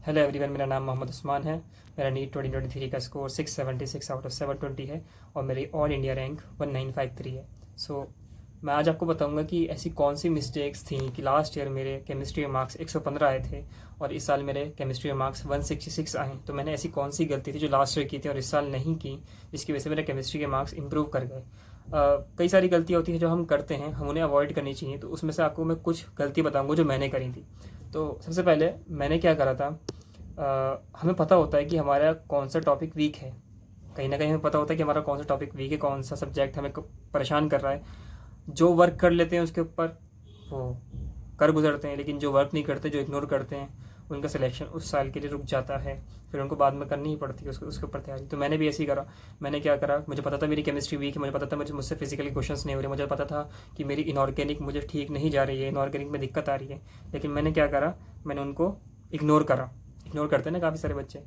Hello everyone, मेरा नाम मोहम्मद उस्मान है। मेरा नीट 2023 का स्कोर 676 आउट ऑफ 720 है और मेरी ऑल इंडिया रैंक 1953 है। मैं आज आपको बताऊंगा कि ऐसी कौन सी मिस्टेक्स थी कि लास्ट ईयर मेरे केमिस्ट्री में मार्क्स 115 आए थे और इस साल मेरे केमिस्ट्री में मार्क्स 166 आए। तो मैंने ऐसी कौन सी गलती थी जो लास्ट ईयर की थी और इस साल नहीं की, जिसकी वजह से मेरे केमिस्ट्री के मार्क्स इंप्रूव कर गए। कई सारी गलतियाँ होती हैं जो हम करते हैं, हम उन्हें अवॉइड करनी चाहिए। तो उसमें से आपको मैं कुछ गलती बताऊँगा जो मैंने करी थी। तो सबसे पहले मैंने क्या करा था, हमें पता होता है कि हमारा कौन सा टॉपिक वीक है। कहीं ना कहीं हमें पता होता है कि हमारा कौन सा टॉपिक वीक है, कौन सा सब्जेक्ट हमें परेशान कर रहा है। जो वर्क कर लेते हैं उसके ऊपर वो कर गुजरते हैं, लेकिन जो वर्क नहीं करते, जो इग्नोर करते हैं, उनका सिलेक्शन उस साल के लिए रुक जाता है। फिर उनको बाद में करनी ही पड़ती है उसके ऊपर तैयारी। तो मैंने भी ऐसे ही करा। मैंने क्या करा, मुझे पता था मेरी केमिस्ट्री वीक है, मुझे पता था मुझसे फिजिकली क्वेश्चंस नहीं हो रहे, मुझे पता था कि मेरी इनऑर्गेनिक मुझे ठीक नहीं जा रही है, इनऑर्गेनिक में दिक्कत आ रही है। लेकिन मैंने क्या करा, मैंने उनको इग्नोर करा। इग्नोर करते हैं ना काफ़ी सारे बच्चे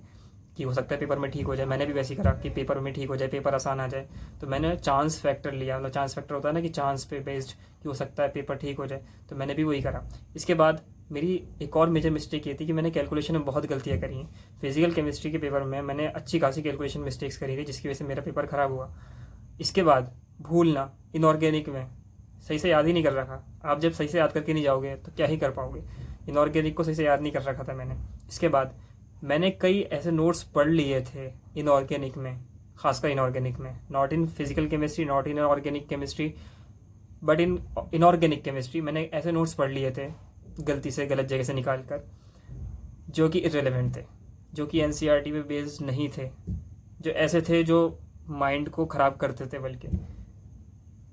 कि हो सकता है पेपर में ठीक हो जाए। मैंने भी वैसे ही करा कि पेपर में ठीक हो जाए, पेपर आसान आ जाए। तो मैंने चांस फैक्टर लिया, मतलब चांस फैक्टर होता है ना कि चांस पे बेस्ड कि हो सकता है पेपर ठीक हो जाए। तो मैंने भी वही करा। इसके बाद मेरी एक और मेजर मिस्टेक ये थी कि मैंने कैलकुलेशन में बहुत गलतियाँ करी हैं। फिजिकल केमिस्ट्री के पेपर में मैंने अच्छी खासी कैलकुलेशन मिस्टेक्स करी थी, जिसकी वजह से मेरा पेपर ख़राब हुआ। इसके बाद भूलना, इनऑर्गेनिक में सही से याद ही नहीं कर रखा। आप जब सही से याद करके नहीं जाओगे तो क्या ही कर पाओगे। इनऑर्गेनिक को सही से याद नहीं कर रखा था मैंने। इसके बाद मैंने कई ऐसे नोट्स पढ़ लिए थे इनऑर्गेनिक में, खासकर इनऑर्गेनिक में, not in physical chemistry, not in organic chemistry, but in inorganic chemistry मैंने ऐसे नोट्स पढ़ लिए थे गलती से, गलत जगह से निकाल कर, जो कि इरेलीवेंट थे, जो कि एनसीईआरटी पे बेस्ड नहीं थे, जो ऐसे थे जो माइंड को ख़राब करते थे। बल्कि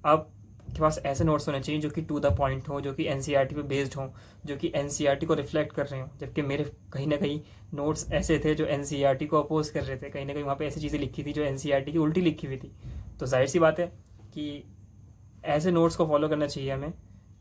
आपके पास ऐसे नोट्स होने चाहिए जो कि टू द पॉइंट हो, जो कि एनसीईआरटी पे बेस्ड हों, जो कि एनसीईआरटी को रिफ्लेक्ट कर रहे हों। जबकि मेरे कहीं ना कहीं नोट्स ऐसे थे जो एनसीईआरटी को अपोज कर रहे थे। कहीं ना कहीं वहाँ पे ऐसी चीज़ें लिखी थी जो एनसीईआरटी की उल्टी लिखी हुई थी। तो जाहिर सी बात है कि ऐसे नोट्स को फॉलो करना चाहिए हमें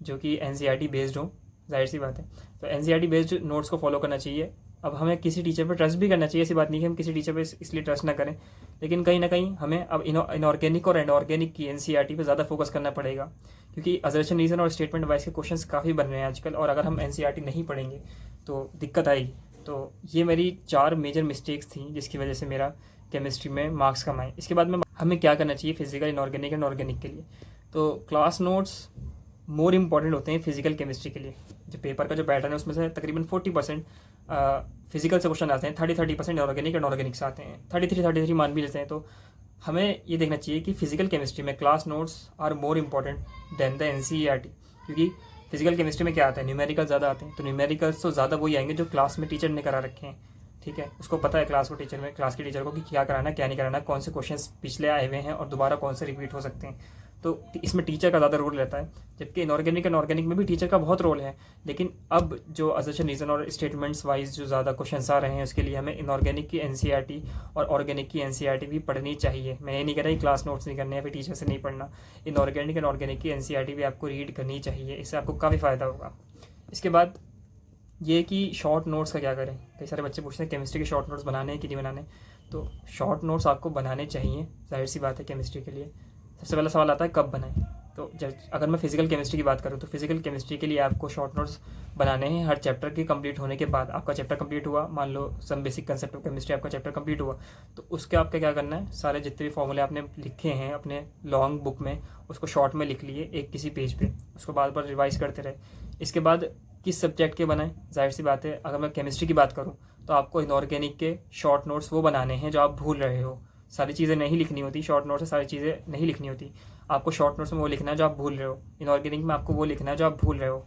जो कि एनसीईआरटी बेस्ड हो। जाहिर सी बात है। तो एनसीईआरटी बेस्ड नोट्स को फॉलो करना चाहिए। अब हमें किसी टीचर पर ट्रस्ट भी करना चाहिए, ऐसी बात नहीं कि हम किसी टीचर पर इसलिए ट्रस्ट ना करें। लेकिन कहीं ना कहीं हमें अब इनऑर्गेनिक और एनऑर्गेनिक की एनसीईआरटी पे ज़्यादा फोकस करना पड़ेगा, क्योंकि अजर्शन रीजन और स्टेटमेंट वाइज के क्वेश्चंस काफ़ी बन रहे हैं आजकल, और अगर हम एनसीईआरटी नहीं पढ़ेंगे तो दिक्कत आएगी। तो ये मेरी 4 मेजर मिस्टेक्स थी जिसकी वजह से मेरा केमिस्ट्री में मार्क्स कम आए। इसके बाद में हमें क्या करना चाहिए फिजिकल, इनऑर्गेनिक एंड ऑर्गेनिक के लिए। तो क्लास नोट्स मोर इम्पॉर्टेंट होते हैं फिजिकल केमिस्ट्री के लिए। जो पेपर का जो पैटर्न है उसमें से तकरीबन 40% फिजिकल से क्वेश्चन आते हैं, 30% ऑर्गेनिक एंड ऑर्गेनिक से आते हैं, 33 मान भी लेते हैं। तो हमें ये देखना चाहिए कि फिजिकल केमिस्ट्री में class notes are more important than the NCERT. क्योंकि फिजिकल केमिस्ट्री में क्या आता है, न्यूमेरिकल ज़्यादा आते हैं। तो न्यूमेरिकल्स तो ज़्यादा वही आएंगे जो क्लास में टीचर ने करा रखे हैं। ठीक है, उसको पता है क्लास के टीचर को कि क्या कराना, क्या नहीं कराना, कौन से क्वेश्चन पिछले आए हुए हैं और दोबारा कौन से रिपीट हो सकते हैं। तो इसमें टीचर का ज़्यादा रोल रहता है। जबकि इनऑर्गेनिक एंड ऑर्गेनिक में भी टीचर का बहुत रोल है। लेकिन अब जो अजर्शन रीजन और स्टेटमेंट्स वाइज जो ज़्यादा क्वेश्चन आ रहे हैं, उसके लिए हमें इनऑर्गेनिक की एनसीईआरटी और ऑर्गेनिक की एनसीईआरटी भी पढ़नी चाहिए। मैं ये नहीं कह रहा कि क्लास नोट्स नहीं करने या फिर टीचर से नहीं पढ़ना। इनऑर्गेनिक एंड ऑर्गेनिक की एनसीईआरटी भी आपको रीड करनी चाहिए, इससे आपको काफ़ी फ़ायदा होगा। इसके बाद ये कि शॉर्ट नोट्स का क्या करें। कई सारे बच्चे पूछते हैं केमिस्ट्री के शॉर्ट नोट्स बनाने हैं कि नहीं बनाने। तो शॉर्ट नोट्स आपको बनाने चाहिए, जाहिर सी बात है केमिस्ट्री के लिए। सबसे पहला सवाल आता है कब बनाएं। तो अगर मैं फिजिकल केमिस्ट्री की बात करूँ तो फिजिकल केमिस्ट्री के लिए आपको शॉर्ट नोट्स बनाने हैं हर चैप्टर के कंप्लीट होने के बाद। आपका चैप्टर कंप्लीट हुआ, मान लो some basic concept of chemistry आपका चैप्टर कंप्लीट हुआ, तो उसके आपका क्या करना है, सारे जितने भी फॉर्मूले आपने लिखे हैं अपने लॉन्ग बुक में, उसको शॉर्ट में लिख लिए एक किसी पेज पे, उसको बार बार रिवाइज करते रहे। इसके बाद किस सब्जेक्ट के बनाएं, जाहिर सी बात है अगर मैं केमिस्ट्री की बात करूँ तो आपको इनऑर्गेनिक के शॉर्ट नोट्स वो बनाने हैं जो आप भूल रहे हो। सारी चीज़ें नहीं लिखनी होती, शॉर्ट नोट्स से सारी चीज़ें नहीं लिखनी होती। आपको शॉर्ट नोट्स में वो लिखना है जो आप भूल रहे हो, इनऑर्गेनिक में आपको वो लिखना है जो आप भूल रहे हो।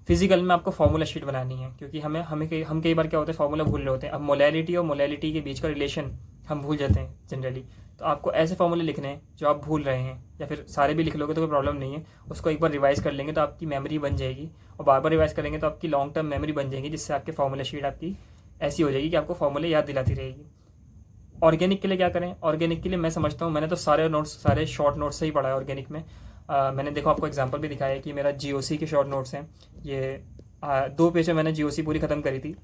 फिजिकल में आपको फार्मूला शीट बनानी है, क्योंकि हम कई बार क्या होता है, फार्मूला भूल रहे होते हैं। अब मोलैलिटी और मोलैलिटी के बीच का रिलेशन हम भूल जाते हैं जनरली। तो आपको ऐसे फार्मूले लिखने हैं जो आप भूल रहे हैं, या फिर सारे भी लिख लोगे तो कोई प्रॉब्लम नहीं है। उसको एक बार रिवाइज कर लेंगे तो आपकी मेमोरी बन जाएगी, और बार बार रिवाइज करेंगे तो आपकी लॉन्ग टर्म मेमोरी बन जाएगी, जिससे आपके फार्मूला शीट आपकी ऐसी हो जाएगी कि आपको फार्मूले याद दिलाती रहेगी। ऑर्गेनिक के लिए क्या करें, ऑर्गेनिक के लिए मैं समझता हूँ, मैंने तो सारे शॉर्ट नोट्स से ही पढ़ा है ऑर्गेनिक में। मैंने देखो आपको एग्जांपल भी दिखाया है कि मेरा जीओसी के शॉर्ट नोट्स हैं ये। 2 पेज में मैंने जीओसी पूरी ख़त्म करी थी,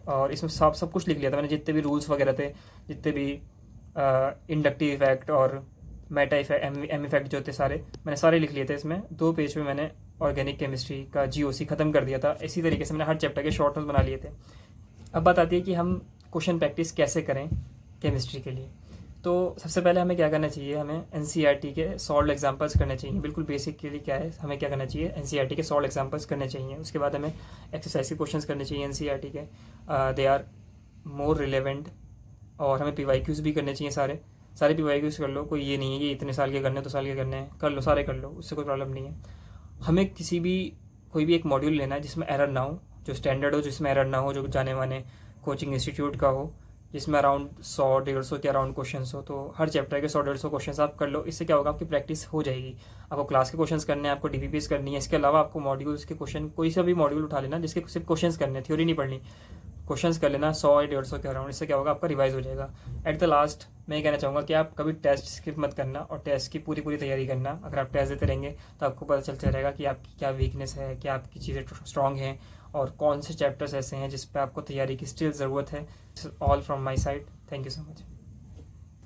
और इसमें सब कुछ लिख लिया था मैंने, जितने भी रूल्स वगैरह थे, जितने भी इंडक्टिव इफेक्ट और मेटा इफेक्ट, एम इफेक्ट जो थे, मैंने सारे लिख लिए थे इसमें। 2 पेज में मैंने ऑर्गेनिक केमिस्ट्री का जीओसी ख़त्म कर दिया था। इसी तरीके से मैंने हर चैप्टर के शॉर्ट नोट्स बना लिए थे। अब बात आती है कि हम क्वेश्चन प्रैक्टिस कैसे करें केमिस्ट्री के लिए। तो सबसे पहले हमें क्या करना चाहिए, हमें एनसीईआरटी के सॉल्व एग्जांपल्स करने चाहिए। बिल्कुल बेसिक के लिए क्या है, हमें क्या करना चाहिए, एनसीईआरटी के सॉल्व एग्जांपल्स करने चाहिए। उसके बाद हमें एक्सरसाइज के क्वेश्चंस करने चाहिए एनसीईआरटी के, दे आर मोर रिलेवेंट। और हमें पीवाईक्यूज भी करने चाहिए, सारे सारे पीवाईक्यूज कर लो, कोई ये नहीं है कि इतने साल के करने हैं तो साल के करने हैं, कर लो सारे कर लो, उससे कोई प्रॉब्लम नहीं है। हमें कोई भी एक मॉड्यूल लेना है जिसमें एरर ना हो, जो स्टैंडर्ड हो, जिसमें एरर ना हो, जो जाने माने कोचिंग इंस्टीट्यूट का हो, जिसमें अराउंड 100-150 के अराउंड क्वेश्चन हो। तो हर चैप्टर के 100-150 क्वेश्चन आप कर लो। इससे क्या होगा, आपकी प्रैक्टिस हो जाएगी। आपको क्लास के क्वेश्चन करने हैं, आपको डीपीपीएस करनी है। इसके अलावा आपको मॉड्यूल्स के क्वेश्चन, कोई सा भी मॉड्यूल उठा लेना जिसके सिर्फ क्वेश्चन करने हैं, थ्योरी नहीं पढ़नी, क्वेश्चंस कर लेना 100-150 के अराउंड। इससे क्या होगा, आपका रिवाइज हो जाएगा। एट द लास्ट मैं ये कहना चाहूँगा कि आप कभी टेस्ट स्किप मत करना और टेस्ट की पूरी तैयारी करना। अगर आप टेस्ट देते रहेंगे तो आपको पता चलता रहेगा कि आपकी क्या वीकनेस है, क्या आपकी चीज़ें स्ट्रॉन्ग हैं और कौन से चैप्टर्स ऐसे हैं जिस पर आपको तैयारी की स्टिल ज़रूरत है। All from my side, thank you so much.